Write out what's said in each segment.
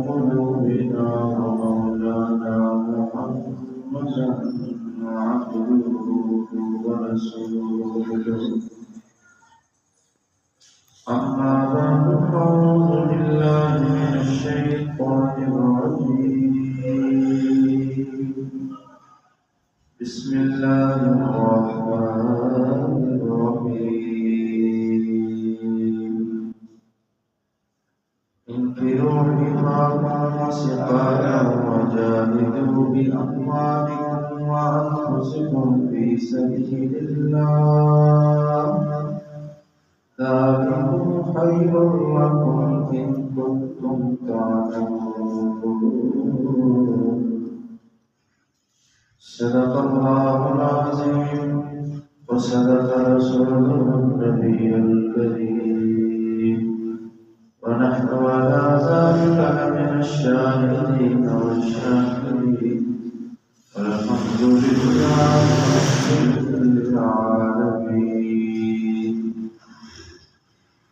قلوبنا ومولانا محمدا عبده ورسوله. أما بعد فأعوذ بالله من الشيطان الرجيم. بسم الله الرحمن الرحيم. انفروا خفافا وثقالا وجاهدوا بأموالكم وأنفسكم في سبيل الله ذلكم خير لكم إن كنتم تعلمون. صدق الله العظيم وصدق رسوله النبي الكريم ونحن على ذلك لمن الشاهدين والشاكرين والحمد لله رب العالمين.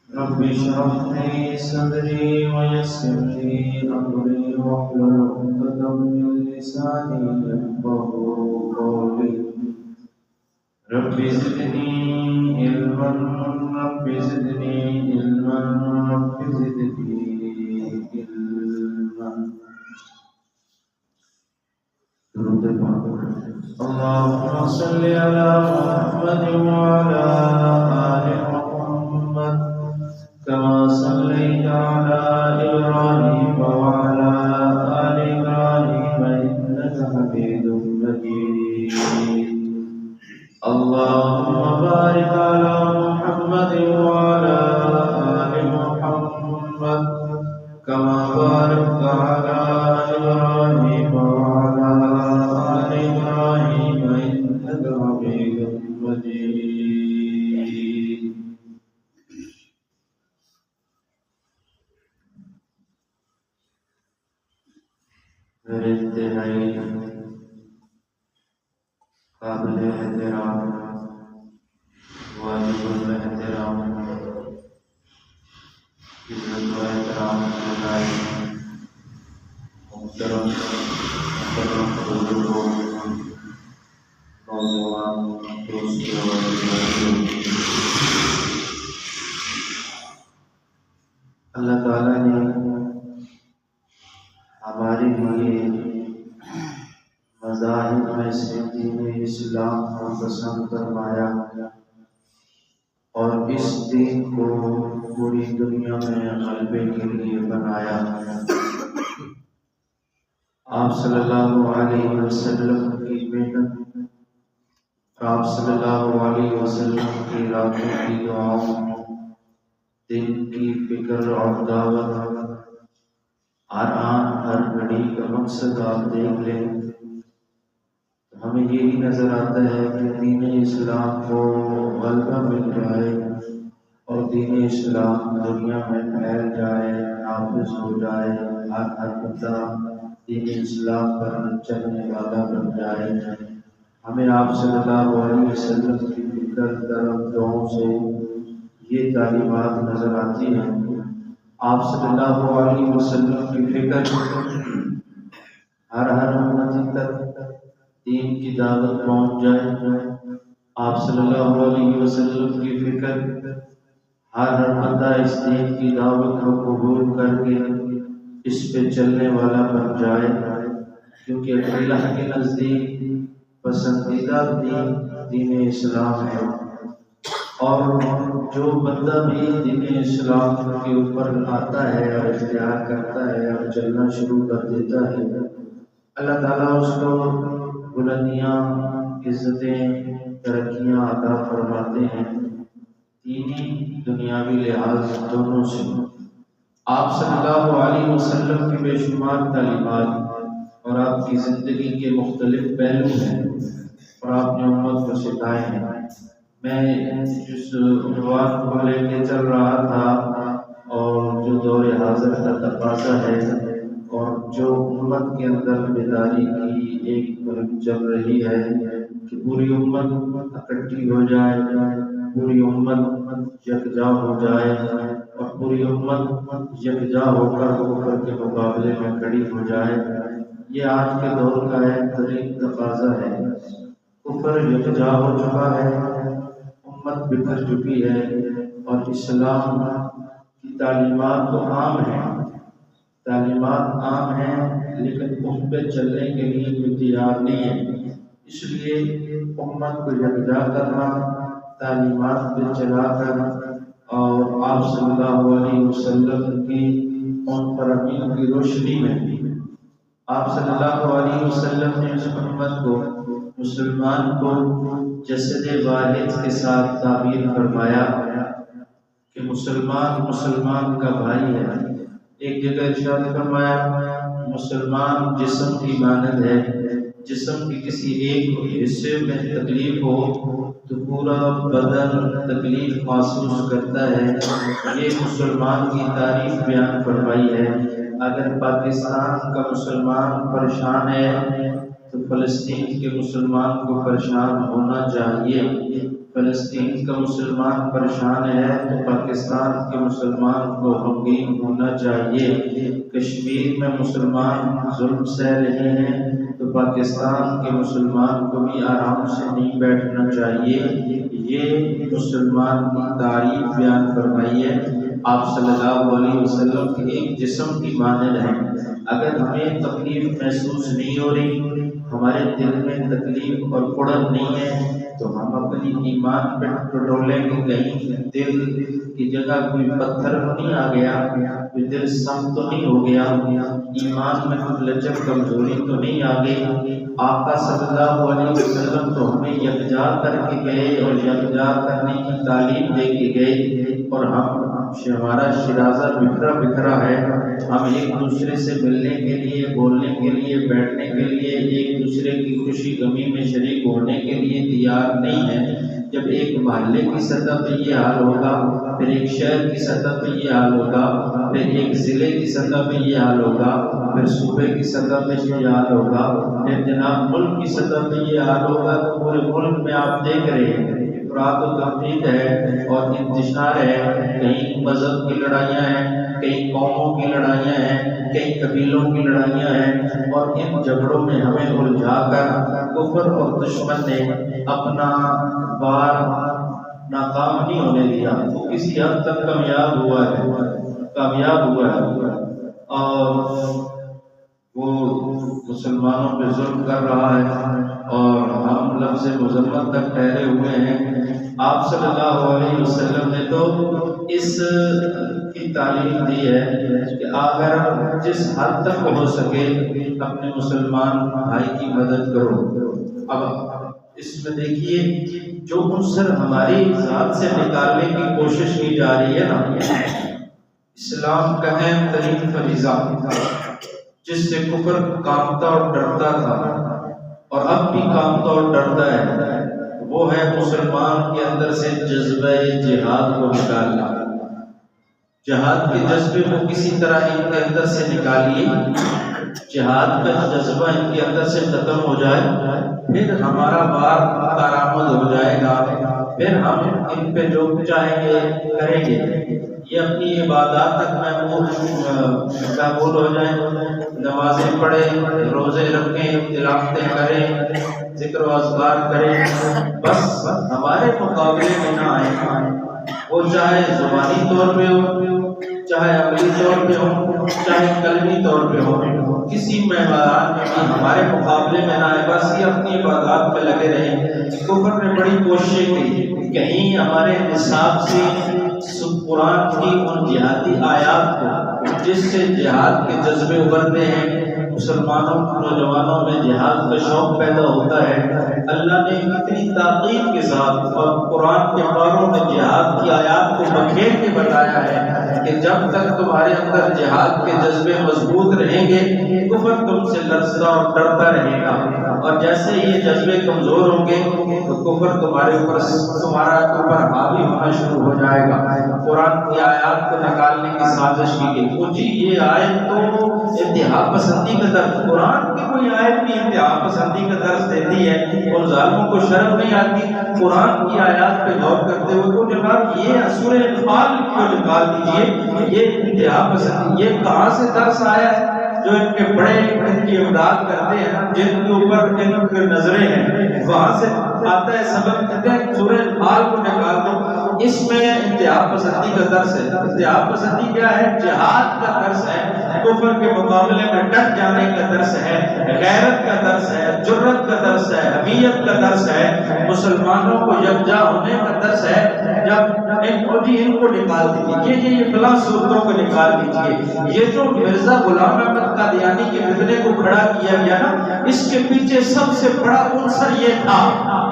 رب اشرح لي صدري ويسر لي أمري واحلل عقدة من لساني يفقهوا قولي. رب زدني علما رب زدني علما رب زدني علما. اللهم صل على محمد وعلى آل محمد كما صليت على إبراهيم وعلى آل إبراهيم إنك حميد مجيد. اللهم بارك على محمد وعلى آل محمد كما باركت على إبراهيم وعلى آل إبراهيم إنك حميد مجيد. میرے انتہائی قابل احترام واجب الاحترام عزت و احترام کے لائق محترم بزرگوں نوجوان دوستوں اور اللہ تعالیٰ نے ہمارے لیے مذاہب میں سے دین اسلام کو پسند فرمایا اور اس دین کو پوری دنیا میں غلبے کے لیے بنایا. آپ صلی اللہ علیہ وسلم کی محنت، آپ صلی اللہ علیہ وسلم کی راتوں کی دعاؤں، دن کی فکر اور دعوت، ہر آن ہر گھڑی کا مقصد آپ دیکھ لیں تو ہمیں یہی نظر آتا ہے کہ دین اسلام کو غلبہ مل جائے اور دین اسلام دنیا میں پھیل جائے، نافذ ہو جائے، ہر بندہ دین اسلام پر چلنے والا بن جائے. ہمیں آپ صلی اللہ علیہ وسلم کی فکر طرف دعاؤں سے یہ تعلیمات نظر آتی ہیں. آپ صلی اللہ علیہ وسلم کی فکر ہر امتی تک دین کی دعوت پہنچ جائے. آپ صلی اللہ علیہ وسلم کی فکر ہر بندہ اس دین کی دعوت کو قبول کر کے اس پہ چلنے والا بن جائے، کیونکہ اللہ کے نزدیک پسندیدہ دین اسلام ہے. اور جو بندہ بھی دین اسلام کے اوپر آتا ہے اور اختیار کرتا ہے اور چلنا شروع کر دیتا ہے، اللہ تعالیٰ اس کو بلندیاں، عزتیں، ترقیاں عطا فرماتے ہیں دینی دنیاوی لحاظ دونوں سے. آپ صلی اللہ علیہ وسلم کی بے شمار تعلیمات اور آپ کی زندگی کے مختلف پہلو ہیں اور آپ نے امت کو سکھائے ہیں. میں جس عنوان کو لے کے چل رہا تھا اور جو دور حاضر کا تقاضا ہے اور جو امت کے اندر بیداری کی ایک مہم چل رہی ہے کہ پوری امت اکٹھی ہو جائے، پوری امت یکجا ہو جائے اور پوری امت یکجا ہو کر کے مقابلے مقابلے میں کھڑی ہو جائے۔ یہ آج کے دور کا ایک ترین تقاضا ہے۔ کفر یکجا ہو چکا ہے، امت بکھر چکی ہے، اور اسلام کی تعلیمات تو عام ہیں لیکن اس پہ چلنے کے لیے کوئی تیار نہیں ہے۔ اس لیے امت کو یکجا کرنا، تعلیمات پہ چلا کر، اور آپ صلی اللہ علیہ وسلم کی ان فرامین کی روشنی میں آپ صلی اللہ علیہ وسلم نے اس امت کو، مسلمان کو جسد واحد کے ساتھ تعبیر فرمایا کہ مسلمان کا بھائی ہے۔ ایک جگہ ارشاد فرمایا مسلمان جسم کی مانند ہے، جسم کی کسی ایک حصے میں تکلیف ہو تو پورا بدن تکلیف محسوس کرتا ہے۔ یہ مسلمان کی تعریف بیان فرمائی ہے۔ اگر پاکستان کا مسلمان پریشان ہے تو فلسطین کے مسلمان کو پریشان ہونا چاہیے۔ فلسطین کا مسلمان پریشان ہے تو پاکستان کے مسلمان کو غمگین ہونا چاہیے۔ کشمیر میں مسلمان ظلم سہ رہے ہیں تو پاکستان کے مسلمان کو بھی آرام سے نہیں بیٹھنا چاہیے۔ یہ مسلمان کی تعریف بیان فرمائی ہے۔ آپ صلی اللہ علیہ وسلم کے ایک جسم کی مانند ہے۔ اگر ہمیں تکلیف محسوس نہیں ہو رہی، ہمارے دل میں تکلیف اور کڑن نہیں ہے، تو ہم اپنی ایمان پہ ٹٹولیں گے کہیں دل کی جگہ کوئی پتھر نہیں آ گیا، کوئی دل سخت تو نہیں ہو گیا، ایمان میں کوئی لچک کمزوری تو نہیں آ گئی۔ آقا صلی اللہ علیہ وسلم تو ہمیں یکجا کر کے گئے اور یکجا کرنے کی تعلیم دے کے گئے، اور ہمارا شرازہ بکھرا ہے۔ ہم ایک دوسرے سے ملنے کے لیے، بولنے کے لیے، بیٹھنے کے لیے، ایک دوسرے کی خوشی غمی میں شریک ہونے کے لیے تیار نہیں ہے۔ جب ایک محلے کی سطح پہ یہ حال ہوگا، پھر ایک شہر کی سطح پہ یہ حال ہوگا، پھر ایک ضلع کی سطح پہ یہ حال ہوگا، پھر صوبے کی سطح پہ یہ حال ہوگا، پھر جناب ملک کی سطح پہ یہ حال ہوگا، تو پورے ملک میں آپ دیکھ رہے ہیں افراط و تفریق ہے اور انتشار ہے۔ کہیں مذہب کی لڑائیاں ہیں، کئی قوموں کی لڑائیاں ہیں، کئی قبیلوں کی لڑائیاں ہیں، اور ان جھگڑوں میں ہمیں الجھا کر کفر اور دشمن نے اپنا بار ناکام نہیں ہونے دیا۔ وہ کسی حد تک کامیاب ہوا ہے، اور وہ مسلمانوں پہ ظلم کر رہا ہے، اور ہم لفظ مذمت تک ٹھہرے ہوئے ہیں۔ آپ صلی اللہ علیہ وسلم نے تو اس کی تعلیم دی ہے کہ اگر جس حد تک ہو سکے اپنے مسلمان بھائی کی مدد کرو۔ اب اس میں دیکھیے جو عنصر ہماری ذات سے نکالنے کی کوشش کی جا رہی ہے نا، اسلام کا اہم ترین فریضہ جس سے کفر کانپتا اور ڈرتا تھا اور اب بھی کانپتا اور ڈرتا ہے، وہ ہے مسلمان کے اندر سے جذبہ جہاد کو نکالنا۔ جہاد کے جذبے کو کسی طرح ان کے اندر سے نکالیے، جہاد کا جذبہ ان کے اندر سے ختم ہو جائے، پھر ہمارا بار کارآمد ہو جائے گا، پھر ہم ان پہ جو چاہیں گے کریں گے۔ یہ اپنی عبادات تک محبول ہو جائیں، نمازیں پڑھیں، روزے رکھیں، تلاوتیں کریں، ذکر و اذکار کریں، بس ہمارے مقابلے میں نہ آئیں۔ وہ چاہے زبانی طور پہ ہو، چاہے عملی طور پہ ہو، چاہے قلبی طور پہ ہو، کسی معیارات میں بھی ہمارے مقابلے میں نہ آئے، بس یہ اپنی عبادات پہ لگے رہیں۔ کفر نے بڑی کوششیں کی، کہیں ہمارے نصاب سے قرآن کی ان جہادی آیات کو جس سے جہاد کے جذبے ابھرتے ہیں، مسلمانوں نوجوانوں میں جہاد کا شوق پیدا ہوتا ہے، اللہ نے اتنی تاکید کے ساتھ اور قرآن کے پاروں میں جہاد کی آیات کو بکھیر کے بتایا ہے کہ جب تک تمہارے اندر جہاد کے جذبے مضبوط رہیں گے، کفر تم سے لرزتا اور ڈرتا رہے گا، اور جیسے یہ جذبے کمزور ہوں گے تو کفر تمہارے اوپر حاوی ہونا شروع ہو جائے گا۔ قرآن کی آیات کو نکالنے کی سازش کی گئی۔ وہ جی یہ آیت تو انتہا پسندی کا درس، قرآن کی کوئی آیت بھی انتہا پسندی کا درس دیتی ہے اور ظالموں کو شرم نہیں آتی، قرآن کی آیات پہ غور کرتے ہوئے کو جناب یہ سورہ انفال کو نکال دیجئے، یہ انتہا پسندی، یہ کہاں سے درس آیا ہے؟ جو ان کے بڑے ان کی امداد کرتے ہیں، جن کے اوپر ان کی نظریں ہیں، وہاں سے آتا ہے سبق، کہتے ہیں سورہ حال کو نکال دو، اس میں انتہا پسندی کا درس ہے۔ انتہا پسندی کیا ہے؟ جہاد کا درس ہے، کفر کے مقابلے میں ڈٹ جانے کا درس ہے، غیرت کا درس ہے، جرت کا درس ہے، حمیت کا درس ہے، مسلمانوں کو یکجا ہونے کا درس ہے۔ جب ان کو نکال دیجیے، یہ فلاں صورتوں کو نکال دیجیے، یہ جو مرزا غلام احمد قادیانی کے فتنے کو کھڑا کیا گیا نا، اس کے پیچھے سب سے بڑا عنصر یہ تھا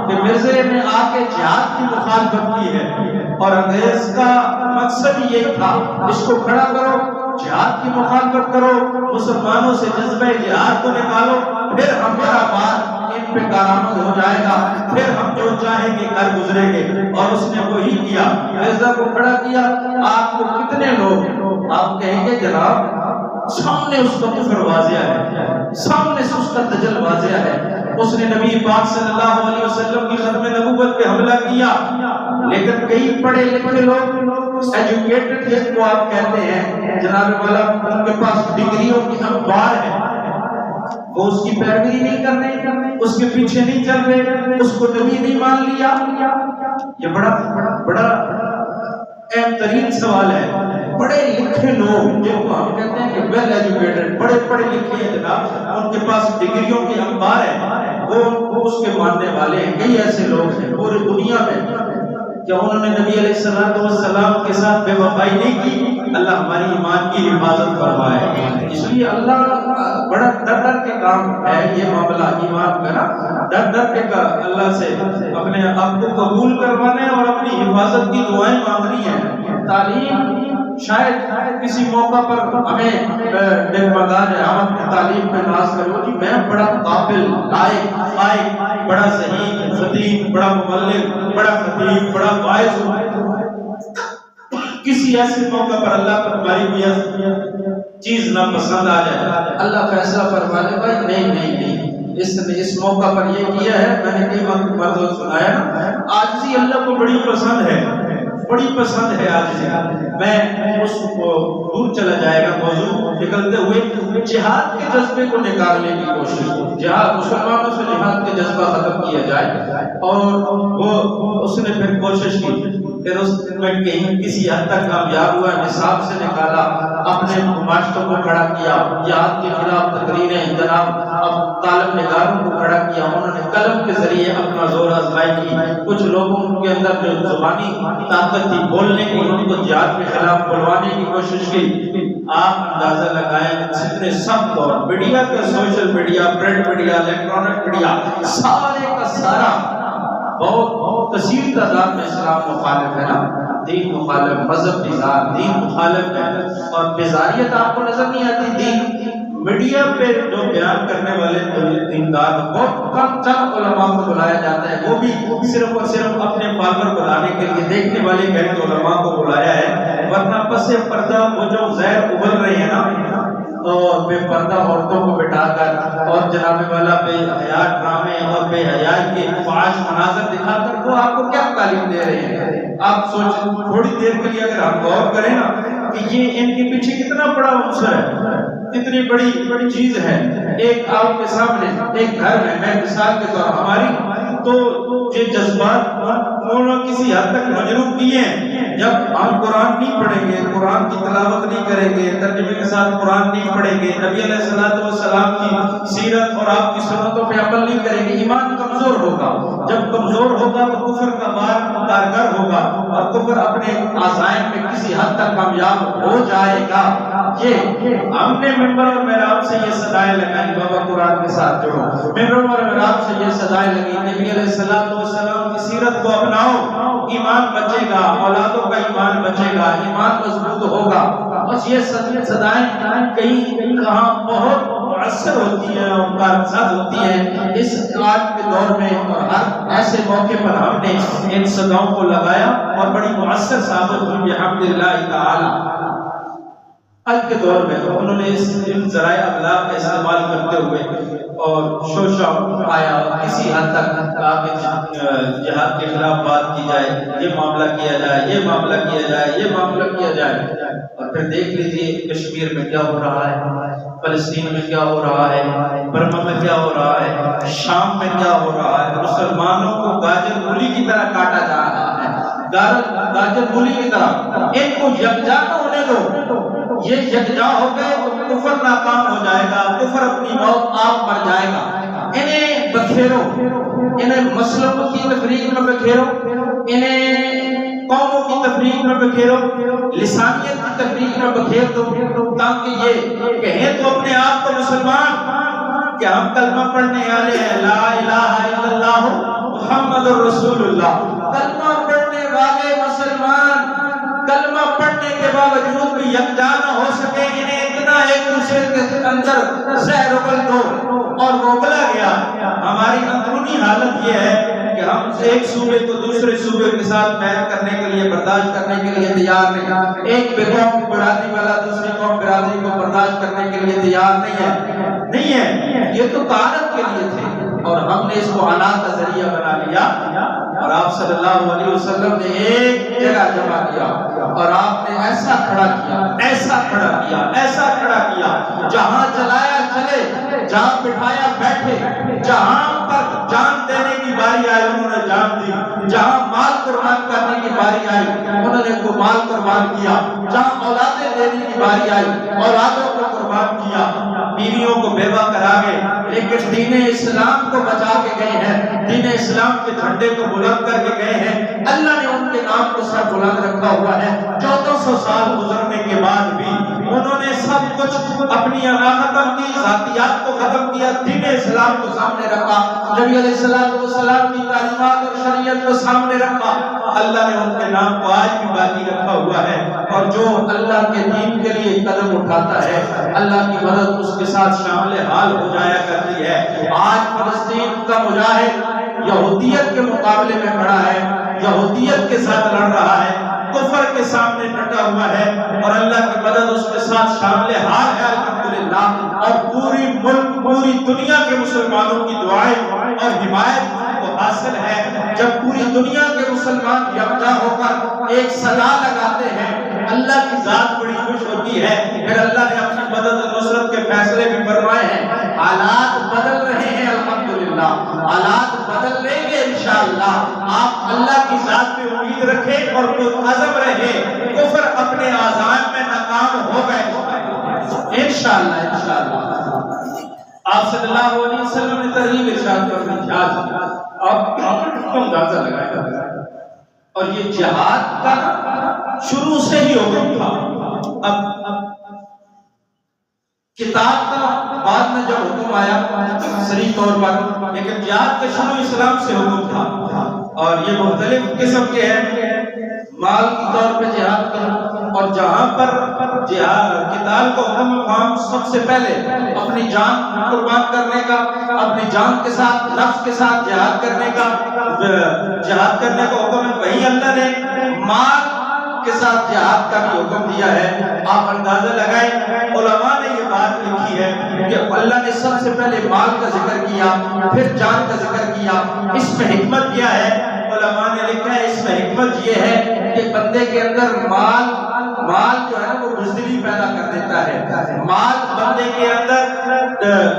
کہ مرزے نے آ کے جہاد کی مخالفت کی ہے، اور انگریز کا مقصد یہی تھا، اس کو کھڑا کرو، جہاد کی مخالفت کرو، مسلمانوں سے جذبہ جہاد کو نکالو، پھر ہمارا بات ان پہ کارآمد ہو جائے گا، پھر ہم جو چاہیں گے کر گزریں گے۔ اور اس نے وہی کیا، مرزا کو کھڑا کیا۔ آپ کو کتنے لوگ آپ کہیں گے جناب سامنے اس کا کفر واضح ہے، سامنے سے اس کا دجل واضح ہے، اس نے نبی پاک صلی اللہ علیہ وسلم کی ختم نبوت پہ حملہ کیا، لیکن کئی پڑھے لکھے لوگ ایجوکیٹڈ جس کو آپ کہتے ہیں جناب والا، ان کے پاس ڈگریوں کی انبار ہے، وہ اس کی پیروی نہیں کر رہے، اس کے پیچھے نہیں چل رہے، اس کو نبی نہیں مان لیا۔ یہ بڑا اہم ترین سوال ہے۔ پڑھے لکھے لوگ جن کو ہم کہتے ہیں کہ ویل ایجوکیٹڈ، بڑے پڑھے لکھے ہیں جناب، ان کے پاس ڈگریوں کی انبار ہے، وہ اس کے ماننے والے ہیں۔ کئی ایسے لوگ ہیں پوری دنیا میں، کیا انہوں نے نبی علیہ السلام کے ساتھ بے وفائی نہیں کی؟ اللہ ہماری ایمان کی حفاظت فرمائے۔ اس لیے اللہ بڑا ڈر ڈر کے کام ہے یہ معاملہ ایمان کا نا، ڈر ڈر کے اللہ سے اپنے آپ کو قبول کروانا ہے اور اپنی حفاظت کی دعائیں مانگنی ہے۔ تعلیم شاید کسی موقع پر ہمیں ڈگمگا جائے، ہم اپنی تعلیم پہ ناز کرو جی میں بڑا قابل، لائق، بڑا صحیح خطیب، بڑا مبلغ، بڑا خطیب، بڑا واعظ ہوں۔ کسی ایسے موقع پر اللہ پر ہماری کوئی چیز نہ پسند آ جائے، اللہ فیصلہ فرما لے بھائی نہیں، اس نے اس موقع پر یہ کیا ہے، میں نے کئی وقت مرضوں سنایا نا، عاجزی اللہ کو بڑی پسند ہے، بڑی پسند ہے عاجزی۔ میں اس کو دور چلا جائے گا موضوع نکلتے ہوئے، جہاد کے جذبے کو نکالنے کی کوشش، جہاد مسلمانوں سے جہاد کے جذبہ ختم کیا جائے، اور وہ اس نے پھر کوشش کی، پھر اس میں کہیں کسی حد تک کامیاب ہوا، نصاب سے نکالا، اپنے معاشروں کو کھڑا کیا، جہاد کے خلاف تقریریں، جناب اب طالب نگاروں کو کھڑا کیا، انہوں نے قلم کے ذریعے اپنا زور آزمائی کی، کچھ لوگوں کے اندر جو زبانی طاقت تھی بولنے کی، ان کو جہاد کے خلاف بلوانے کی کوشش کی۔ آپ اندازہ لگائیں جتنے سب دور میڈیا کا، social media, print media, electronic media, سارے کا سارا بہت کثیر تعداد میں اسلام مخالف ہے نا، دین مخالف، مذہب نظام، دین مخالف ہے، اور بیزاریت آپ کو نظر نہیں آتی۔ دین میڈیا پہ جو بیان کرنے والے دیندار، بہت کم چند علماء کو بلایا جاتا ہے، وہ بھی صرف اور صرف اپنے فالوور بنانے کے لیے، دیکھنے والے گھر علماء کو بلایا ہے، ورنہ پس پردہ وہ جو زہر ابل رہے ہیں نا، اور بے پردہ عورتوں کو بٹھا کر اور جناب والا بے حیا ڈرامے اور بے حیائی کے فحش مناظر دکھا کر، وہ آپ کو کیا تعلیم دے رہے ہیں؟ آپ سوچیں تھوڑی دیر کے لیے اگر ہم غور کریں نا کہ یہ ان کے پیچھے کتنا بڑا عنصر ہے، کتنی بڑی چیز ہے۔ ایک آپ کے سامنے ایک گھر میں، میں مثال کے طور ہماری تو یہ جذبات انہوں نے کسی حد تک مجروح کیے ہیں۔ جب ہم قرآن نہیں پڑھیں گے، قرآن کی تلاوت نہیں کریں گے، ترجمے کے ساتھ قرآن نہیں پڑھیں گے، نبی علیہ السلام کی سیرت اور آپ کی سنتوں پہ عمل نہیں کریں گے، ایمان کمزور ہوگا۔ جب کمزور ہوگا تو کفر کا بار کارگر ہوگا، اور کفر اپنے عزائم میں کسی حد تک کامیاب ہو جائے گا۔ یہ ہم نے ممبر اور محراب سے یہ صدائیں لگائیں، بابا قرآن کے ساتھ جڑو، ممبر اور محراب سے یہ صدائیں لگی، نبی علیہ السلام کی سیرت کو اپناؤ، ایمان بچے گا، اولادوں کا ایمان بچے گا، ایمان مضبوط ہوگا۔ بس یہ صدائیں کہیں کہاں بہت مؤثر ہوتی ہیں اور کارساز ہوتی ہیں۔ اس آج کے دور میں اور ہر ایسے موقع پر ہم نے ان صداؤں کو لگایا اور بڑی مؤثر ثابت ہوئی بحمداللہ تعالی۔ آج کے دور میں انہوں نے ان ذرائع ابلاغ کا استعمال کرتے ہوئے اور شوشہ آیا، کسی حد تک جہاد کے خلاف بات کی جائے، یہ معاملہ کیا جائے، یہ معاملہ کیا جائے، یہ معاملہ کیا جائے، اور پھر دیکھ لیجیے کشمیر میں کیا ہو رہا ہے، فلسطین میں کیا ہو رہا ہے، برما میں کیا ہو رہا ہے، شام میں کیا ہو رہا ہے، مسلمانوں کو گاجر مولی کی طرح کاٹا جا رہا ہے، گاجر مولی کی طرح۔ ان کو یکجا نہ ہونے دو، یہ یکجا ہو گئے تو کفر ناکام ہو جائے گا، کفر اپنی موت آپ مر جائے گا۔ انہیں بکھیرو، انہیں مسلموں کی تفریق میں بکھیرو، انہیں قوموں کی تفریق میں بکھیرو، لسانیت کی تفریق میں بکھیر دو، تاکہ یہ کہیں تو اپنے آپ کو مسلمان کہ ہم کلمہ پڑھنے والے ہیں، لا الہ الا اللہ محمد الرسول اللہ۔ کلمہ پڑھنے والے مسلمان کلمہ پڑھنے کے باوجود بھی یکجا نہ ہو سکے، انہیں اتنا ایک دوسرے کے اندر زہر اگل دو اور وہ اگلا گیا۔ ہماری اندرونی حالت یہ ہے کہ ہم ایک صوبے کو دوسرے صوبے کے ساتھ محل کرنے کے لیے، برداشت کرنے کے لیے تیار نہیں۔ ایک قوم برادری والا دوسری قوم برادری کو برداشت کرنے کے لیے تیار نہیں ہے۔ یہ تو تعارف کے لیے تھے اور ہم نے اس کو حالات کا ذریعہ بنا لیا، اور آپ صلی اللہ علیہ وسلم نے ایک جگہ جمع کیا اور آپ نے ایسا کھڑا کیا، ایسا کھڑا کیا، ایسا کھڑا کیا، جہاں چلایا چلے، جہاں بٹھایا بیٹھے، جہاں پر جان دینے کی باری آئی انہوں نے جان دی، جہاں مال قربان کرنے کی باری آئی انہوں نے کو مال قربان کیا، جہاں اولادیں دینے کی باری آئی اولادوں کو قربان کیا، بیویوں کو بیوہ کرا گئے، لیکن دین اسلام کو بچا کے گئے ہیں، دین اسلام کے جھنڈے کو بلند کر کے گئے ہیں۔ اللہ نے ان کے نام کو سر بلند رکھا ہوا ہے۔ 1400 سال گزرنے کے بعد بھی انہوں نے سب کچھ اپنی انا ختم کی، ذاتیات کو ختم کیا، دین اسلام کو سامنے رکھا، نبی علیہ السلام کی تعلیمات اور شریعت کو سامنے رکھا۔ اللہ نے ان کے نام کو آج بھی باقی رکھا ہوا ہے، اور جو اللہ کے دین کے لیے قدم اٹھاتا ہے اللہ کی مدد اس کے ساتھ شامل حال ہو جایا کرتی ہے۔ آج فلسطین کا مجاہد یہودیت کے مقابلے میں کھڑا ہے، یہودیت کے ساتھ لڑ رہا ہے، کفر کے سامنے ڈٹا ہوا ہے، اور اللہ کی مدد اس کے ساتھ شامل حال ہے الحمدللہ، اور پوری ملک پوری دنیا کے مسلمانوں کی دعائیں اور حمایت کو حاصل ہے۔ جب پوری دنیا کے مسلمان یکجا ہو کر ایک صدا لگاتے ہیں اللہ کی ذات بڑی خوش ہوتی ہے۔ پھر اللہ نے اپنی مدد اور نصرت کے فیصلے بھی فرمائے ہیں۔ حالات بدل رہے ہیں الحمدللہ، حالات بدل لیں گے انشاءاللہ۔ آپ اللہ کی ذات پہ امید رکھیں اور عزم رہے، کفر اپنے عزائم میں ناکام ہو گئے انشاءاللہ۔ آپ صلی اللہ علیہ وسلم نے ترغیب ارشاد فرمائی جہاد، اب کو اندازہ لگایا، اور یہ جہاد کا شروع سے ہی حکم تھا۔ اب کتاب کا بعد میں جب حکم آیا صریح طور پر، لیکن جہاد کے شروع اسلام سے حکم تھا، اور یہ مختلف قسم کے ہیں۔ مال کی طور پہ جہاد کرو، اور جہاں پر جہاد قتال کو حکم ہم سب سے پہلے اپنی جان قربان کرنے کا، اپنی جان کے ساتھ نفس کے ساتھ جہاد کرنے کا حکم ہے، وہی اللہ نے مال کے ساتھ جہاد کا بھی حکم دیا ہے۔ آپ اندازہ لگائیں، علماء نے یہ بات لکھی ہے کہ اللہ نے سب سے پہلے مال کا ذکر کیا، پھر جان کا ذکر کیا۔ اس میں حکمت کیا ہے؟ علماء نے لکھا ہے اس میں حکمت یہ ہے کہ بندے کے اندر مال جو ہے وہ بزدلی پیدا کر دیتا ہے، مال بندے کے اندر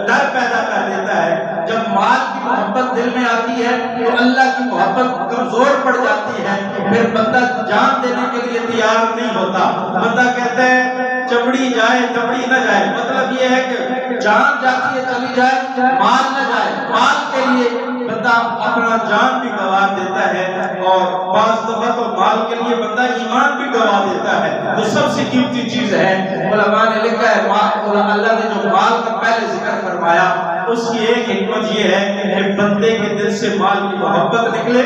ڈر پیدا کر دیتا ہے۔ جب مال کی محبت دل میں آتی ہے تو اللہ کی محبت کمزور پڑ جاتی ہے، پھر بندہ جان دینے کے لیے تیار نہیں ہوتا۔ بندہ کہتا ہے چمڑی جائے چمڑی نہ جائے، مطلب یہ ہے کہ جان جاتی ہے چلی جائے مال نہ جائے۔ مال کے لیے بندہ اپنا جان بھی گنوا دیتا ہے، اور بعض دفعہ تو مال کے لیے بندہ ایمان بھی گنوا دیتا ہے، جو سب سے قیمتی چیز ہے۔ علماء نے لکھا ہے اللہ نے جو مال کا پہلے ذکر فرمایا اس کی ایک حکمت یہ ہے کہ بندے کے دل سے مال کی محبت نکلے،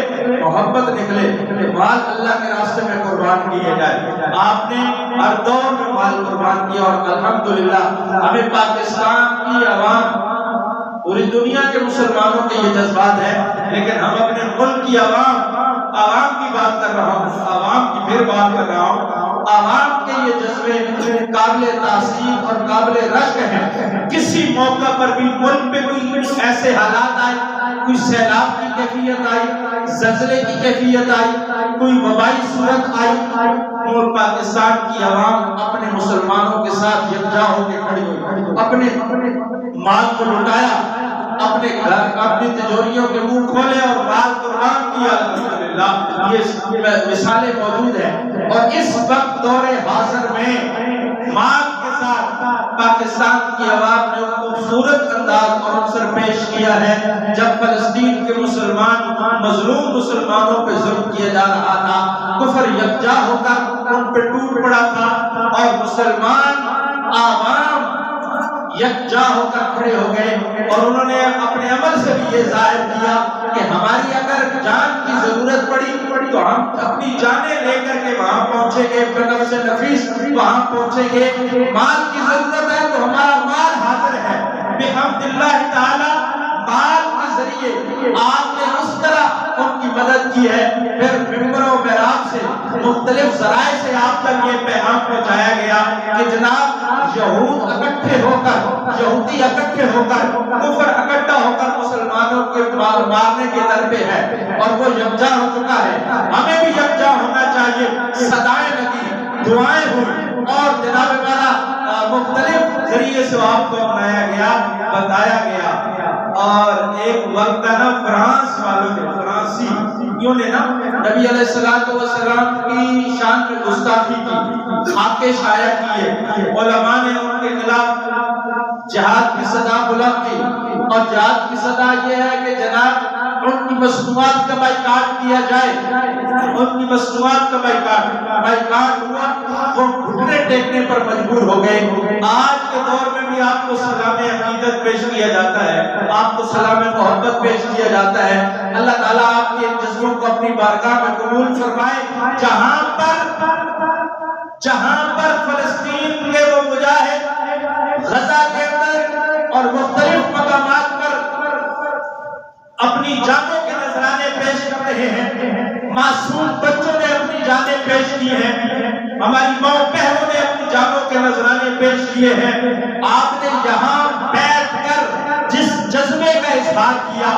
مال اللہ کے راستے میں قربان کیے جائے۔ آپ نے ہر دور میں مال قربان کیا، اور الحمدللہ ہمیں پاکستان کی عوام، پوری دنیا کے مسلمانوں کے یہ جذبات ہیں، لیکن ہم اپنے ملک کی عوام کی بات کر رہا ہوں، عوام کی پھر بات کر رہا ہوں۔ عوام کے یہ جذبے قابل تحسین اور قابل رشک ہیں۔ کسی موقع پر بھی ملک پہ کوئی ایسے حالات آئے، کوئی سیلاب کی کیفیت آئی، زلزلے کی کیفیت آئی، کوئی وبائی صورت آئی، اور پاکستان کی عوام اپنے مسلمانوں کے ساتھ یکجا ہو کے کھڑی ہوئی، اپنے مال کو لٹایا، اپنے گھر اپنی تجوریوں کے منہ کھولے اور مال قربان کیا۔ الحمدللہ یہ مثالیں موجود ہیں۔ اور اس وقت دور حاضر میں مال کے ساتھ پاکستان کی عوام نے خوبصورت انداز اور عنصر پیش کیا ہے۔ جب فلسطین کے مسلمان مظلوم مسلمانوں پہ ظلم کیا جا رہا تھا، کفر یکجا ہو کر ان پہ ٹوٹ پڑا تھا، اور مسلمان عوام یکجا ہو کر کھڑے ہو گئے، اور انہوں نے اپنے عمل سے بھی یہ ظاہر کیا کہ ہماری اگر جان کی ضرورت پڑی تو ہم اپنی جانیں لے کر کے وہاں پہنچیں گے، بنفس نفیس وہاں پہنچیں گے۔ مال کی ضرورت ہے تو ہمارا مال حاضر ہے بحمد اللہ تعالی۔ مال کے ذریعے آپ نے اس طرح ان کی مدد کی ہے، پھر ممبر و محراب سے مختلف ذرائع سے آپ تک یہ پیغام پہنچایا گیا کہ جناب یہود اکٹھے ہو کر، یہودی اکٹھے ہو کر، کفر اکٹھا ہو کر مسلمانوں کے مارنے کے در پہ ہے، اور وہ یکجا ہو چکا ہے۔ ہمیں بھی یکجا ہونا چاہیے۔ صدائیں لگی، دعائیں ہوئی، اور جناب والا مختلف ذریعے سے آپ کو اپنایا گیا، بتایا گیا۔ اور ایک وقت نا فرانس والوں نے، فرانسیوں نے نا نبی علیہ السلام کی شان میں گستاخی کی، خاکے شائع کیے، علماء نے ان کے خلاف جہاد کی صدا بلند کی، اور جہاد کی صدا یہ ہے کہ جناب ان کی مصنوعات کا بائیکاٹ کیا جائے، ان کی مصنوعات کا بائیکاٹ ہوا، وہ گھٹنے ٹیکنے پر مجبور ہو گئے۔ آج کے دور میں بھی آپ کو سلام عقیدت پیش کیا جاتا ہے، آپ کو سلام محبت پیش کیا جاتا ہے۔ اللہ تعالیٰ آپ کے جذبوں کو اپنی بارگاہ میں قبول فرمائے۔ جہاں پر فلسطین کے وہ مجاہد غزہ کے اندر اور مختلف مقامات پر اپنی جانوں کے نذرانے پیش کر رہے ہیں، معصوم بچوں نے اپنی جانیں پیش کی ہیں، ہماری ماں بہنوں نے اپنی جانوں کے نذرانے پیش کیے ہیں۔ آپ نے یہاں بیٹھ کر جس جذبے کا اظہار کیا،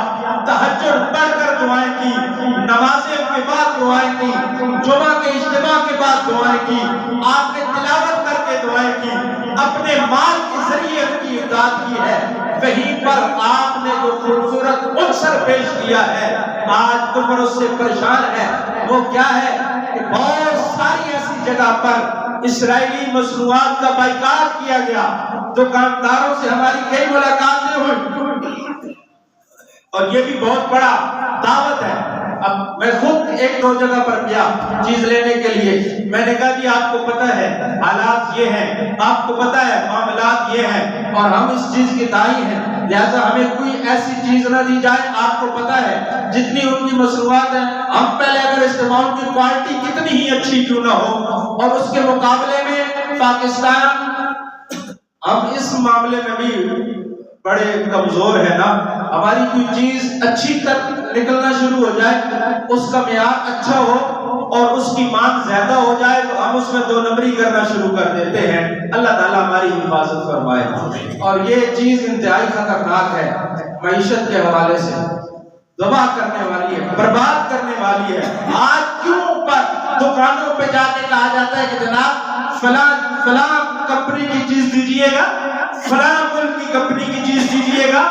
تہجد پڑھ کر دعائیں کی، نمازیں کے بعد دعائیں کی، جمعہ کے اجتماع کے بعد دعائیں کی، آپ نے تلاوت کر کے دعائیں کی، اپنے مال کے ذریعے ان کی امداد کی ہے۔ وہیں پر آپ نے جو خوبصورت عنصر پیش کیا ہے، آج کفر اس سے پریشان ہے۔ وہ کیا ہے کہ بہت ساری ایسی جگہ پر اسرائیلی مصنوعات کا بائیکاٹ کیا گیا، دکانداروں سے ہماری کئی ملاقاتیں ہوئی، اور یہ بھی بہت بڑا دعوت ہے۔ اب میں خود ایک دو جگہ پر گیا چیز لینے کے لیے، میں نے کہا جی آپ کو پتہ ہے حالات یہ ہیں، آپ کو پتہ ہے معاملات یہ ہیں، اور ہم اس چیز کے دائی ہیں، لہذا ہمیں کوئی ایسی چیز نہ دی جائے۔ آپ کو پتہ ہے جتنی ان کی مصنوعات ہیں، ہم پہلے اگر استعمال کی کوالٹی کتنی ہی اچھی کیوں نہ ہو، اور اس کے مقابلے میں پاکستان، ہم اس معاملے میں بھی بڑے کمزور ہے نا۔ ہماری کوئی چیز اچھی تک نکلنا شروع ہو جائے، اس کا معیار اچھا ہو اور اس کی مانگ زیادہ ہو جائے تو ہم اس میں دو نمبری کرنا شروع کر دیتے ہیں۔ اللہ تعالیٰ ہماری حفاظت فرمائے۔ اور یہ چیز انتہائی خطرناک ہے، معیشت کے حوالے سے تباہ کرنے والی ہے، برباد کرنے والی ہے۔ آج کیوں پر دکانوں پہ جا کے کہا جاتا ہے کہ جناب فلاں کمپنی کی چیز دیجئے گا، فلاں ملک کی کمپنی کی چیز دیجئے گا،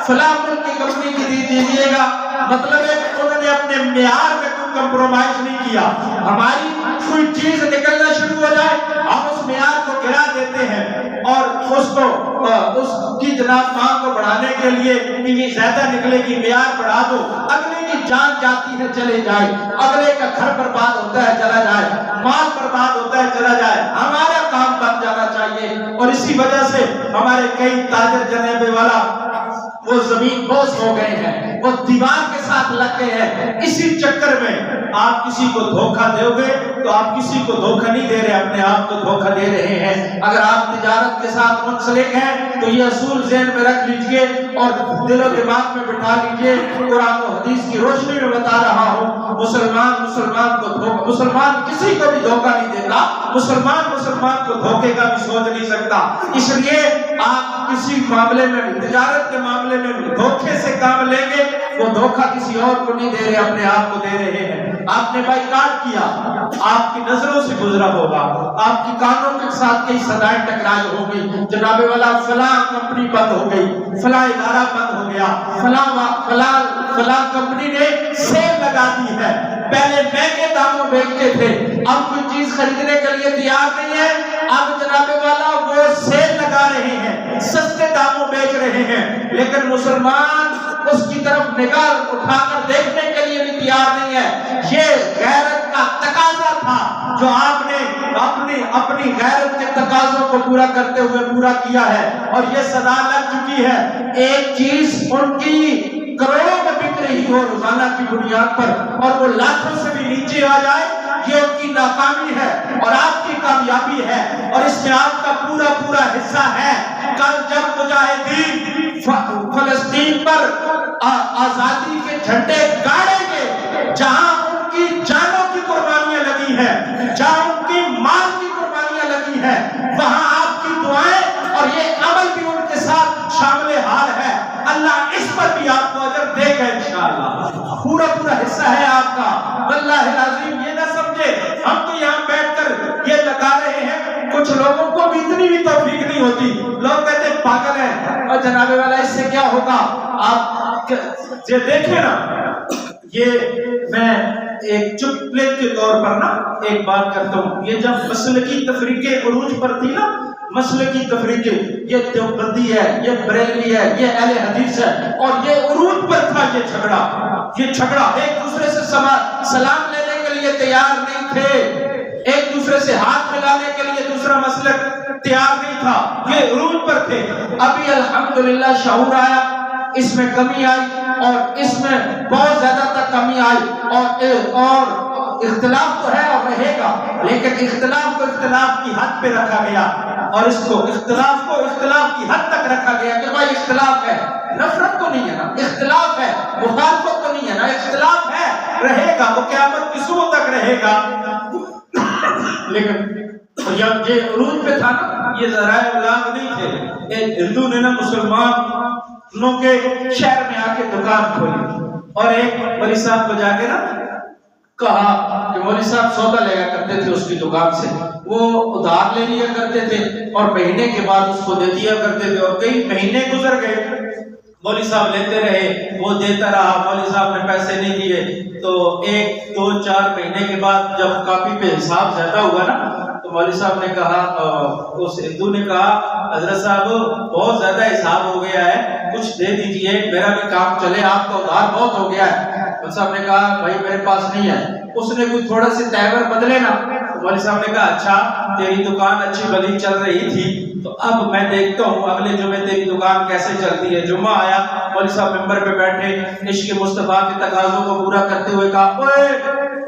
فلاں ملک کی کمپنی کی دیجئے گا؟ مطلب ہے کہ انہوں نے اپنے معیار میں کوئی کمپرومائز نہیں کیا۔ ہماری کوئی چیز نکلنا شروع ہو جائے، ہم اس معیار کو گرا دیتے ہیں، اور اس کی جناب مانگ کو بڑھانے کے لیے کہ یہ زیادہ نکلے گی، معیار بڑھا دو، اگلے کی جان جاتی ہے چلے جائے، اگلے کا گھر برباد ہوتا ہے چلا جائے، مال برباد ہوتا ہے چلا جائے۔ ہمارا کام بن جانا چاہیے، اور اسی وجہ سے ہمارے کئی تاجر جنیبے والا وہ زمین بوس ہو گئے ہیں، وہ دیوار کے ساتھ لگ گئے ہیں۔ اسی چکر میں آپ کسی کو دھوکہ دو گے تو آپ کسی کو دھوکہ نہیں دے رہے، اپنے آپ کو دھوکہ دے رہے ہیں۔ اگر آپ تجارت کے ساتھ منسلک ہیں تو یہ اصول ذہن میں رکھ لیجئے اور دل و دماغ میں بٹھا لیجئے۔ قرآن و حدیث کی روشنی میں بتا رہا ہوں، مسلمان کسی کو بھی دھوکہ نہیں دیتا، مسلمان کو دھوکے کا بھی سوچ نہیں سکتا۔ اس لیے آپ کسی معاملے میں بھی، تجارت کے معاملے میں بھی دھوکے سے کام لیں گے وہ دھوکہ کسی اور کو نہیں دے رہے، اپنے آپ کو دے رہے ہیں۔ آپ نے بائیکاٹ کیا، آپ کی نظروں سے گزرا ہوگا، آپ کی کانوں کے ساتھ کئی صدائیں ٹکرائی ہوگی، جناب والا فلاں کمپنی بند ہو گئی، فلاں ادارہ بند ہو گیا، فلاں کمپنی نے سیل لگا دی ہے، پہلے مہنگے داموں بیچتے تھے، اب کوئی چیز خریدنے کے لیے تیار نہیں ہے، اب جناب والا وہ سیل لگا رہے ہیں، سستے داموں بیچ رہے ہیں، لیکن مسلمان اس کی طرف نگاہ اٹھا کر دیکھنے کے لیے بھی تیار نہیں ہے۔ یہ غیرت کا تقاضا تھا جو آپ نے اپنی غیرت کے تقاضوں کو پورا کرتے ہوئے پورا کیا ہے، اور یہ صدا لگ چکی ہے۔ ایک چیز ان کی کروڑوں میں بک رہی ہو روزانہ کی بنیاد پر، اور وہ لاکھوں سے بھی نیچے آ جائے، یہ ان کی ناکامی ہے اور آپ کی کامیابی ہے، اور اس میں آپ کا پورا حصہ ہے۔ کل جب مجاہدین فلسطین پر آزادی کے جھنڈے گاڑیں گے، جہاں ان کی جانوں کی قربانیاں لگی ہیں، جہاں ان کی مال کی قربانیاں لگی ہیں، وہاں آپ کی دعائیں اور یہ عمل بھی ان کے ساتھ شامل حال ہے۔ اللہ اس پر بھی آپ کو اجر دے گا انشاءاللہ، پورا حصہ ہے آپ کا۔ واللہ العظیم یہ نہ سمجھے ہم تو یہاں بیٹھ کر یہ لگا رہے ہیں، کچھ لوگوں کو بھی اتنی بھی توفیق نہیں ہوتی، لوگ کہتے ہیں پاگل ہیں، اور جناب والا اس سے کیا ہوگا۔ آپ یہ دیکھیں نا، یہ میں ایک چپلے کے طور پر نا ایک بات کرتا ہوں، یہ جب مسلکی تفریقیں عروج پر تھی نا، مسلکی تفریقیں، یہ دیوبندی ہے، یہ بریلوی ہے، یہ اہل حدیث ہے، اور یہ عروج پر تھا یہ جھگڑا ایک دوسرے سے سلام لینے کے لیے تیار نہیں تھے، ایک دوسرے سے ہاتھ ملانے کے لیے دوسرا مسلک تیار نہیں تھا، یہ عروج پر تھے۔ ابھی الحمدللہ شعور آیا، اس میں کمی آئی، اور اس میں بہت زیادہ تک کمی آئی، اور اختلاف تو ہے اور رہے گا، لیکن اختلاف کو اختلاف کی حد پہ رکھا گیا، اور اس کو اختلاف کی حد تک رکھا گیا کہ بھائی اختلاف ہے، نفرت تو نہیں ہے نا، اختلاف ہے، مخالفت تو نہیں ہے نا، اختلاف ہے، رہے گا، وہ قیامت کی صبح تک رہے گا۔ لیکن جب یہ عروج پہ تھا نا، یہ ذرائع ابلاغ نہیں تھے، ایک ہندو نے نا مسلمانوں کے شہر میں آ کے دکان کھولی، اور ایک مولوی صاحب کو جا کے نا کہا کہ مولوی صاحب سودا لیا کرتے تھے اس کی دکان سے، وہ ادھار لے لیا کرتے تھے اور مہینے کے بعد اس کو دے دیا کرتے تھے، اور کئی مہینے گزر گئے، مولوی صاحب لیتے رہے، وہ دیتا رہا، مولوی صاحب نے پیسے نہیں دیے، تو 1 2 4 مہینے کے بعد جب کاپی پہ حساب زیادہ ہوا نا، تو مولوی صاحب نے کہا، اس ہندو نے کہا حضرت صاحب بہت زیادہ حساب ہو گیا ہے، کچھ دے دیجئے، میرا بھی کام چلے، آپ کا ادھار بہت ہو گیا ہے۔ مولوی صاحب نے کہا بھائی میرے پاس نہیں ہے، اس نے کوئی تھوڑا سے تیور بدلے نا، مولوی صاحب نے کہا اچھا تیری دکان اچھی بھلی چل رہی تھی، تو اب میں دیکھتا ہوں اگلے جمعے تیری دکان کیسے چلتی ہے۔ جمعہ آیا، مولوی صاحب ممبر پہ بیٹھے، عشق مصطفیٰ کے تقاضوں کو پورا کرتے ہوئے کہا،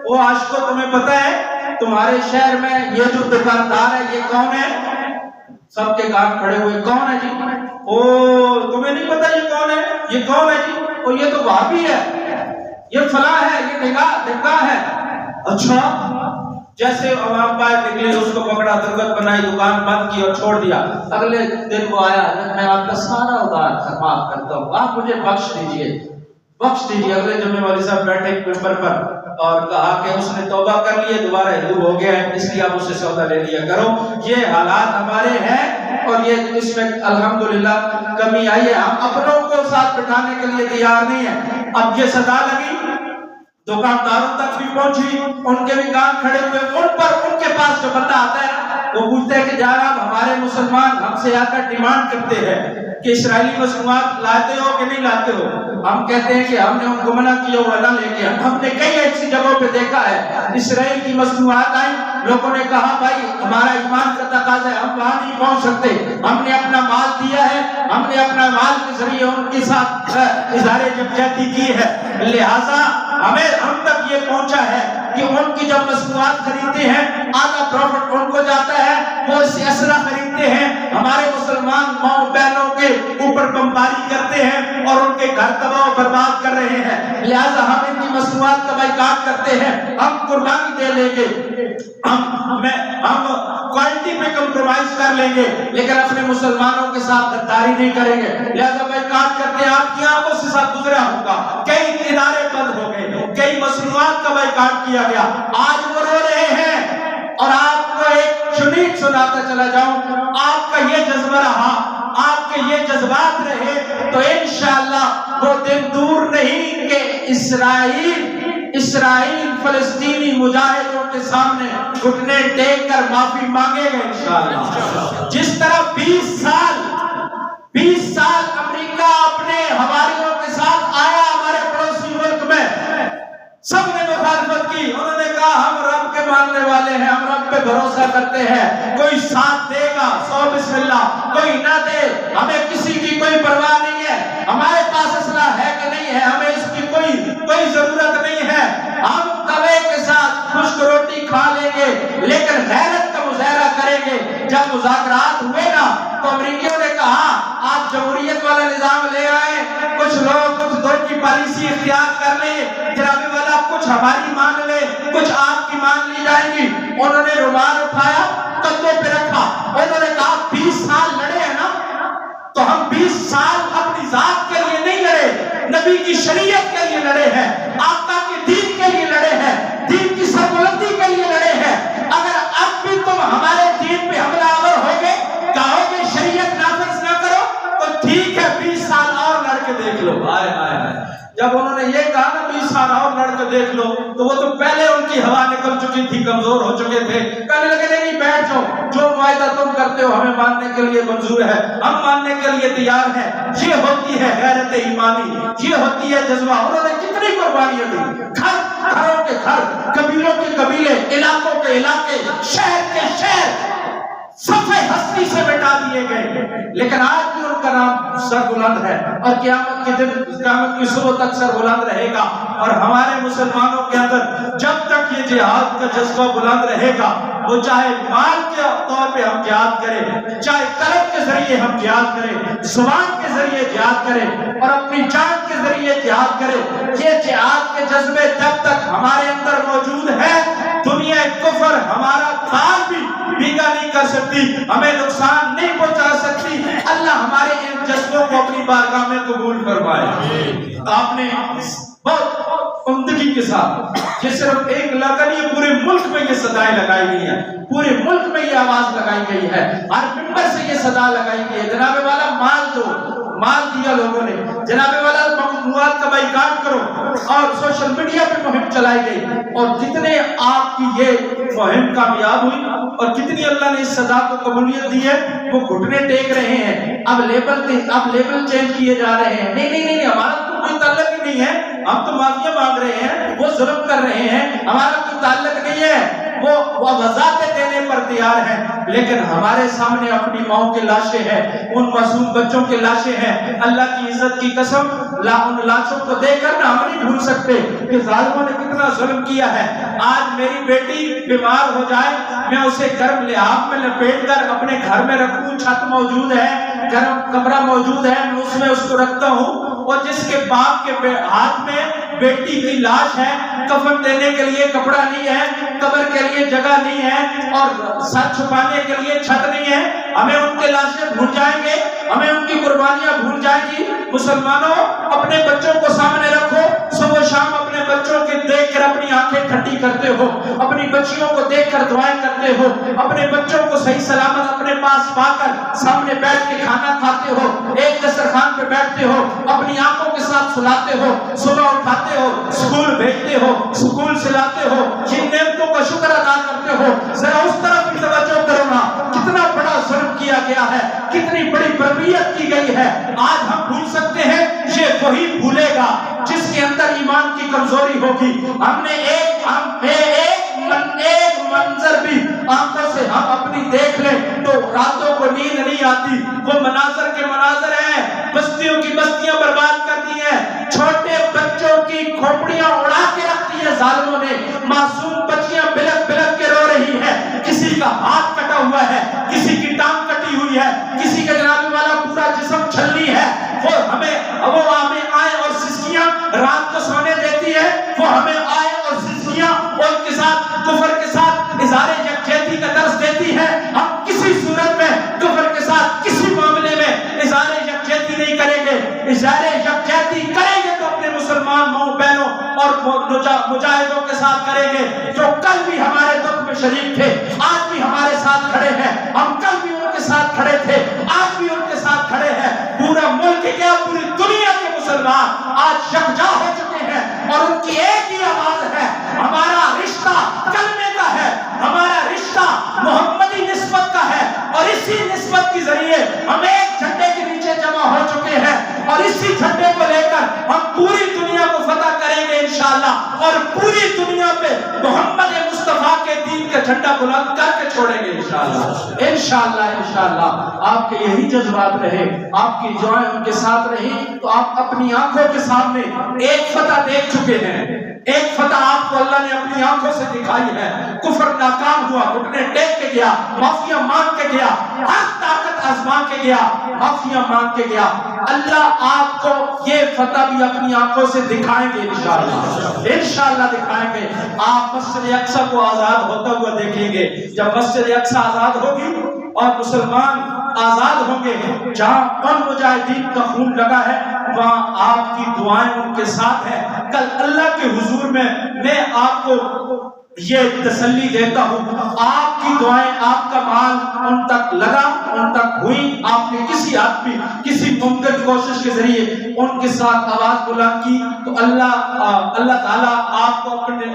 اوہ عاشقو تمہیں پتہ ہے تمہارے شہر میں یہ جو دکاندار ہے یہ کون ہے؟ سب کے کان کھڑے ہوئے، کون ہے جی؟ تمہیں نہیں پتہ یہ کون ہے؟ یہ کون ہے جی؟ یہ تو وہابی ہے، یہ فلاں ہے، یہ نگاہ ہے۔ اچھا، جیسے عوام باہر نکلے اس کو پکڑا، درگت بنائی، دکان بند کی اور چھوڑ دیا۔ اگلے دن وہ آیا، میں آپ کا سارا ادھار معاف کرتا ہوں، آپ مجھے بخش دیجئے۔ اگلے جمعے مولوی صاحب بیٹھے ممبر پر اور کہا کہ اس نے توبہ کر لی ہے، دوبارہ ہندو ہو گیا ہے، اس لیے آپ اسے سودا لے لیا کرو۔ یہ حالات ہمارے ہیں، اور یہ اس میں الحمدللہ کمی آئی ہے، ہم اپنوں کو ساتھ بٹھانے کے لیے تیار نہیں ہیں۔ اب یہ صدا لگی، دکانداروں تک بھی پہنچی، ان کے بھی کان کھڑے ہوئے، ان کے پاس جو بندہ آتا ہے وہ پوچھتے ہیں کہ جناب ہمارے مسلمان ہم سے آ کر ڈیمانڈ کرتے ہیں کہ اسرائیلی مصنوعات لاتے ہو کہ نہیں لاتے ہو؟ ہم کہتے ہیں کہ ہم نے ان کو منع کیا ہوا نہ لے کے، ہم نے کئی ایسی جگہوں پہ دیکھا ہے اسرائیل کی مصنوعات آئیں، لوگوں نے کہا بھائی ہمارا ایمان کا تقاضا ہے، ہم وہاں نہیں پہنچ سکتے، ہم نے اپنا مال دیا ہے، ہم نے اپنا مال کے ذریعے ان کے ساتھ اظہار یکجہتی کی ہے، لہٰذا ہم تک یہ پہنچا ہے کہ ان کی جب مصنوعات خریدتے ہیں آدھا پروفٹ ان کو جاتا ہے، وہ اس سے اسلحہ خریدتے ہیں، ہمارے مسلمان ماؤں بہنوں کے اوپر بمباری کرتے ہیں اور ان کے گھر تباہ و برباد کر رہے ہیں، لہٰذا ہم ان کی مصنوعات کا بائیکاٹ کرتے ہیں، ہم قربانی دے لیں گے۔ ہم کوالٹی پہ کمپرومائز کر لیں گے لیکن اپنے مسلمانوں کے ساتھ غداری نہیں کریں گے. لہذا بائیکاٹ کر کے آپ کی آنکھوں سے ساتھ گزرا ہوگا. کئی ادارے بند ہو گئے, کئی مصنوعات کا بائیکاٹ کیا گیا. آج وہ رو رہے ہیں اور آپ کو ایک شنید سناتا چلا جاؤں. آپ کا یہ جذبہ رہا, آپ کے یہ جذبات رہے تو انشاءاللہ وہ دن دور نہیں کہ اسرائیل فلسطینی مجاہدوں کے سامنے گھٹنے ٹیک کر معافی مانگے گا انشاءاللہ. جس طرح 20 سال امریکہ اپنے حواریوں کے ساتھ آیا ہمارے پڑوسی ملک میں, سب نے مخالفت کی. انہوں نے کہا ہم رب کے ماننے والے ہیں, ہم رب پہ بھروسہ کرتے ہیں, کوئی ساتھ دے گا 100 بسم اللہ, کوئی نہ دے ہمیں کسی کی کوئی پرواہ نہیں ہے, ہمارے پاس اسلحہ ہے کہ نہیں ہے ہمیں اس کی کوئی ضرورت نہیں ہے, ہم کوے کے ساتھ خشک روٹی کھا لیں گے لیکن غیرت کا مظاہرہ کریں گے. جب مذاکرات ہوئے نا تو امریکیوں نے کہا آپ جمہوریت والا نظام لے آئے, کچھ لوگ کچھ دو کی پالیسی اختیار کر لیں, جناب والا کچھ ہماری مان لے کچھ آپ کی مان لی جائیں گی. انہوں نے رومال اٹھایا, کندھوں پہ رکھا, انہوں نے کہا 20 سال لڑے ہیں نا تو ہم 20 سال اپنی ذات کے لیے نہیں لڑے, نبی کی شریعت کے لیے لڑے ہیں, آقا کے دین کے لیے لڑے ہیں, دین کی سربلندی کے لیے لڑے ہیں. اگر اب بھی تم ہمارے دین پہ حملہ آور ہوگے, کہو گے شریعت نافذ نہ کرو, تو ٹھیک ہے 20 سال اور لڑ کے دیکھ لو. جب انہوں نے یہ کہا نا 20 سال اور لڑ کے دیکھ لو, تو وہ تو پہلے ان کی ہوا نکل چکی تھی, کمزور ہو چکے تھے, کہنے لگے نہیں بیٹھ جاؤ, جو معاہدہ تم کرتے ہو ہمیں ماننے کے لیے منظور ہے, ہم ماننے کے لیے تیار ہیں. یہ ہوتی ہے غیرت ایمانی, یہ ہوتی ہے جذبہ. انہوں نے کتنی قربانیاں دی, گھروں کے گھر, قبیلوں کے قبیلے, علاقوں کے علاقے, شہر کے شہر صفحے ہستی سے مٹا دیے گئے, لیکن آج بھی ان کا نام سر بلند ہے اور قیامت کے دن, قیامت کی صبح تک سر بلند رہے گا. اور ہمارے مسلمانوں کے اندر جب تک یہ جہاد کا جذبہ بلند رہے گا, وہ چاہے مال کے طور پہ ہم جہاد کریں, چاہے قلم کے ذریعے ہم جہاد کریں, زبان کے ذریعے جہاد کریں اور اپنی جان کے ذریعے جہاد کریں, یہ جہاد کے جذبے جب تک ہمارے اندر موجود ہے, دنیا کفر ہمارا تھار بھی بھیگا نہیں کر سکتی, ہمیں نقصان نہیں پہنچا سکتی. اللہ ہمارے ان جذبوں کو اپنی بارگاہ میں قبول فرمائے. آپ نے بہت عمدگی کے ساتھ, یہ صرف ایک لگن نہیں, پورے ملک میں یہ صدائیں لگائی گئی ہیں, پورے ملک میں یہ آواز لگائی گئی ہے, ہر ممبر سے یہ صدا لگائی گئی ہے, جناب والا مال دو, مال دیا لوگوں نے, جناب والا ممنوعات کا بائیکاٹ کرو, اور سوشل میڈیا پہ مہم چلائی گئی, اور جتنے آپ کی یہ مہم کامیاب ہوئی اور کتنی اللہ نے اس صدا کو قبولیت دی ہے, وہ گھٹنے ٹیک رہے ہیں. اب لیبل چینج کیے جا رہے ہیں, نہیں ہمارا تو کوئی تعلق ہی نہیں ہے, ہم تو معافیاں مانگ رہے ہیں, وہ ظلم کر رہے ہیں, ہمارا کوئی تعلق نہیں ہے, وہ وضاحتیں دینے پر تیار ہیں, لیکن ہمارے سامنے اپنی ماؤں کے لاشیں ہیں, ان معصوم بچوں کے لاشیں ہیں. اللہ کی عزت کی قسم, ان لاشوں کو دیکھ کر ہم نہیں بھول سکتے کہ ظالموں نے کتنا ظلم کیا ہے. آج میری بیٹی بیمار ہو جائے, میں اسے گرم لحاف میں لپیٹ کر اپنے گھر میں رکھوں, چھت موجود ہے, گرم کمرہ موجود ہے, میں اس میں اس کو رکھتا ہوں, اور جس کے باپ کے ہاتھ میں بیٹی کی لاش ہے, کفن دینے کے لیے کپڑا نہیں ہے, قبر کے لیے جگہ نہیں ہے, اور سر چھپانے کے لیے چھت نہیں ہے, ہمیں ان کے لاشیں بھول جائیں گے, ہمیں ان کی قربانیاں بھول جائیں گی. مسلمانوں, اپنے بچوں کو سامنے رکھو, صبح شام اپنے بچوں کے دیکھ کر اپنی آنکھیں ٹھنڈی کرتے ہو, اپنی بچیوں کو دیکھ کر دعائیں کرتے ہو, اپنے بچوں کو صحیح سلامت اپنے پاس پا کر سامنے بیٹھ کے کھانا کھاتے ہو, ایک دسترخوان پہ بیٹھتے ہو, اپنی آنکھوں کے ساتھ سلاتے ہو, صبح اٹھاتے ہو, اسکول بھیجتے ہو, اسکول سے لاتے ہو, جن نعمتوں کا شکر ادا کرتے ہو. ذرا اس طرف بھی توجہ کرو نا, کتنا بڑا ظلم کیا گیا ہے, کتنی بڑی بربریت کی گئی ہے. آج ہم بھول سکتے ہیں, یہ وہی بھولے گا جس کے اندر ایمان کی کمزوری ہوگی. ہم نے ایک منظر بھی آنکھوں سے ہم اپنی دیکھ لیں تو راتوں کو نیند نہیں آتی. وہ مناظر کے مناظر ہیں, بستیوں کی بستیاں برباد کر دی ہیں, چھوٹے بچوں کی کھوپڑیاں اڑا کے رکھ دی ہیں ظالموں نے, معصوم بچیاں بلک بلک کے رو رہی ہیں, کسی کا ہاتھ کٹا ہوا ہے, کسی کی ٹانگ کٹی ہوئی ہے, کسی کا جناب والا پورا جسم چھلنی ہے. وہ ہمیں آئے اور سسکیاں رات کو سونے دیتی ہے, وہ ہمیں آئے اور سسکیاں اور کے ساتھ کفر کے ساتھ اظہار یکجہتی کریں گے تو اپنے مسلمان ماؤں بہنوں اور مجاہدوں کے ساتھ کریں گے جو کل بھی ہمارے دکھ میں شریک تھے، آج بھی ہمارے ساتھ کھڑے ہیں، ہم کل بھی ان کے ساتھ کھڑے تھے، آج بھی ان کے ساتھ کھڑے ہیں۔ پورا ملک کیا پوری دنیا کے مسلمان آج یکجا ہو چکے ہیں اور ان کی ایک ہی آواز ہے، ہمارا رشتہ کلمے کا ہے، ہمارا رشتہ محمدی نسبت کا ہے، اور اسی نسبت کے ذریعے ہم ایک جھنڈے کے نیچے جمع ہو چکے ہیں، اور اسی جھنڈے کو لے کر ہم پوری دنیا کو فتح کریں گے انشاءاللہ، اور پوری دنیا پہ محمد مصطفیٰ کے دین کا جھنڈا بلند کر کے چھوڑیں گے انشاءاللہ انشاءاللہ انشاءاللہ۔ آپ کے یہی جذبات رہے، آپ کی دعائیں ان کے ساتھ رہی تو آپ اپنی آنکھوں کے سامنے ایک فتح دیکھ چکے ہیں، ایک فتح آپ کو اللہ نے اپنی آنکھوں سے دکھائی ہے۔ کفر ناکام ہوا، گھٹنے ٹیک کے گیا، معافیاں مانگ کے گیا، ہر طاقت آزما کے گیا، معافیاں مانگ کے گیا۔ اللہ آپ کو یہ فتح بھی اپنی آنکھوں سے دکھائیں گے انشاءاللہ انشاءاللہ دکھائیں گے۔ آپ مسجد اقصی کو آزاد ہوتا ہوا دیکھیں گے۔ جب مسجد اقصی آزاد ہوگی اور مسلمان آزاد ہوں گے، جہاں ان مجاہدین کا خون لگا ہے وہاں آپ کی دعائیں ان کے ساتھ ہیں۔ کل اللہ کے حضور میں آپ کو یہ تسلی دیتا ہوں، آپ کی دعائیں، آپ کا مال ان تک لگا، ان تک ہوئی، آپ نے کسی آدمی کسی ممکن کوشش کے ذریعے ان کے ساتھ آواز بلند کی تو اللہ تعالیٰ آپ کو اپنے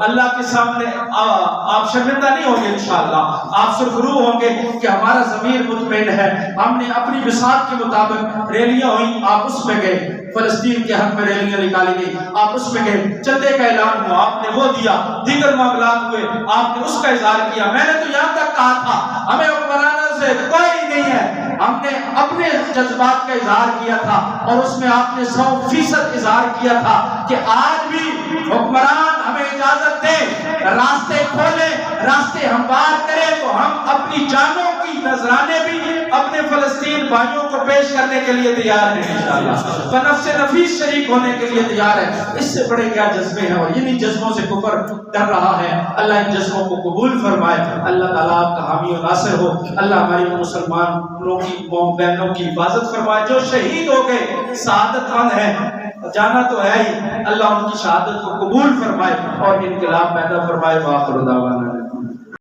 اللہ کے سامنے آپ شرمندہ نہیں ہوں گے انشاءاللہ، آپ سرخرو ہوں گے کہ ہمارا ضمیر مطمئن ہے، ہم نے اپنی بساط کے مطابق ریلیاں ہوئی، آپ اس میں گئے، فلسطین کے حق میں ریلیاں نکالی گئی، آپ اس میں گئے، چندے کا اعلان ہوا، آپ نے وہ دیا، دیگر معاملات ہوئے، آپ نے اس کا اظہار کیا۔ میں نے تو یہاں تک کہا تھا ہمیں حکمرانوں سے کوئی نہیں ہے، ہم نے اپنے جذبات کا اظہار کیا تھا اور اس میں آپ نے 100% اظہار کیا تھا کہ آج بھی حکمران ہمیں اجازت دیں، راستے کھولیں، راستے ہموار کریں تو ہم اپنی جانوں کی نذرانے بھی اپنے فلسطین بھائیوں کو پیش کرنے کے لیے تیار ہیں انشاءاللہ، بنفس نفیس شریک ہونے کے لیے تیار ہے۔ اس سے بڑے کیا جذبے ہیں، اور انہی جذبوں سے کفر ڈر رہا ہے۔ اللہ ان جذبوں کو قبول فرمائے، اللہ تعالیٰ آپ کا حامی و ناصر ہو، اللہ ہماری مسلمانوں کی بہنوں کی حفاظت فرمائے، جو شہید ہو گئے سعادت مند ہیں، جانا تو ہے ہی، اللہ ان کی شہادت کو قبول فرمائے اور انقلاب پیدا فرمائے۔ وآخر دعوانا